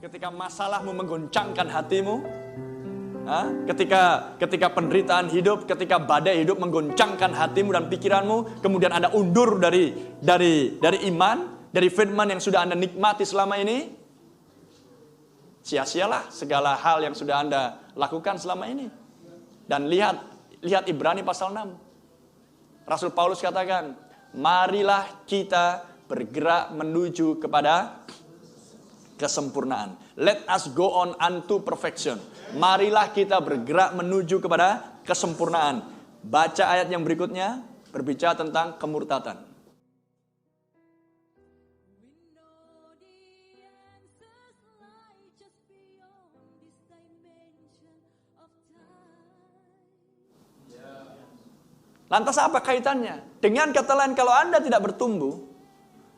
Ketika masalahmu menggoncangkan hatimu, ketika penderitaan hidup, ketika badai hidup menggoncangkan hatimu dan pikiranmu, kemudian Anda undur dari iman, dari firman yang sudah Anda nikmati selama ini, sia-sialah segala hal yang sudah Anda lakukan selama ini. Dan lihat Ibrani pasal 6. Rasul Paulus katakan, marilah kita bergerak menuju kepada kesempurnaan. Let us go on unto perfection. Marilah kita bergerak menuju kepada kesempurnaan. Baca ayat yang berikutnya, berbicara tentang kemurtatan. Lantas apa kaitannya? Dengan kata lain, kalau Anda tidak bertumbuh,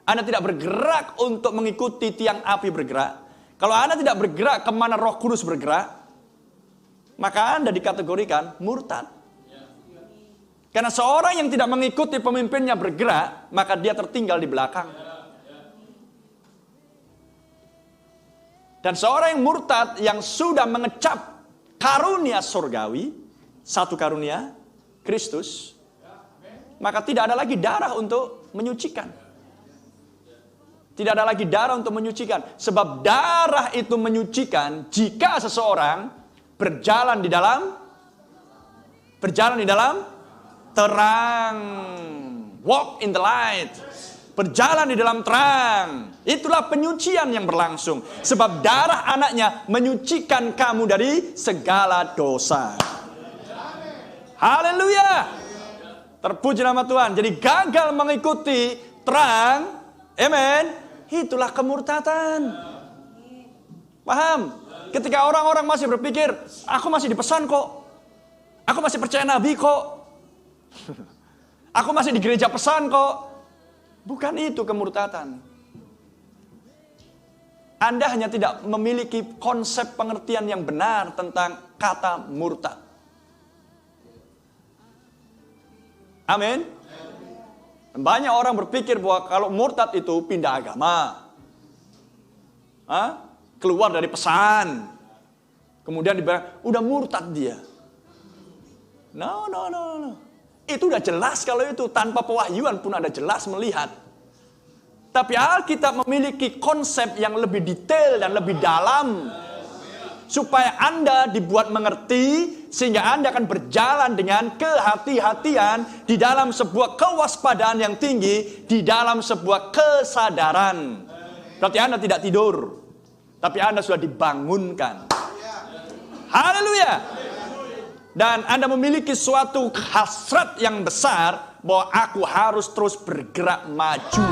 Anda tidak bergerak untuk mengikuti tiang api bergerak, kalau Anda tidak bergerak kemana Roh Kudus bergerak, maka Anda dikategorikan murtad. Karena seorang yang tidak mengikuti pemimpinnya bergerak, maka dia tertinggal di belakang. Dan seorang yang murtad yang sudah mengecap karunia surgawi, satu karunia, Kristus, maka tidak ada lagi darah untuk menyucikan. Tidak ada lagi darah untuk menyucikan. Sebab darah itu menyucikan jika seseorang berjalan di dalam terang. Walk in the light. Berjalan di dalam terang. Itulah penyucian yang berlangsung. Sebab darah anaknya menyucikan kamu dari segala dosa. Haleluya. Terpuji nama Tuhan. Jadi gagal mengikuti terang, amen, itulah kemurtatan. Paham? Ketika orang-orang masih berpikir, aku masih dipesan kok, aku masih percaya Nabi kok, aku masih di gereja pesan kok. Bukan itu kemurtatan. Anda hanya tidak memiliki konsep pengertian yang benar tentang kata murtad. Amin. Banyak orang berpikir bahwa kalau murtad itu pindah agama, keluar dari pesan, kemudian dibilang udah murtad dia. No. Itu udah jelas kalau itu, tanpa pewahyuan pun ada jelas melihat. Tapi Alkitab memiliki konsep yang lebih detail dan lebih dalam, supaya Anda dibuat mengerti, sehingga Anda akan berjalan dengan kehati-hatian di dalam sebuah kewaspadaan yang tinggi, di dalam sebuah kesadaran. Berarti Anda tidak tidur, tapi Anda sudah dibangunkan. Haleluya. Dan Anda memiliki suatu hasrat yang besar bahwa aku harus terus bergerak maju.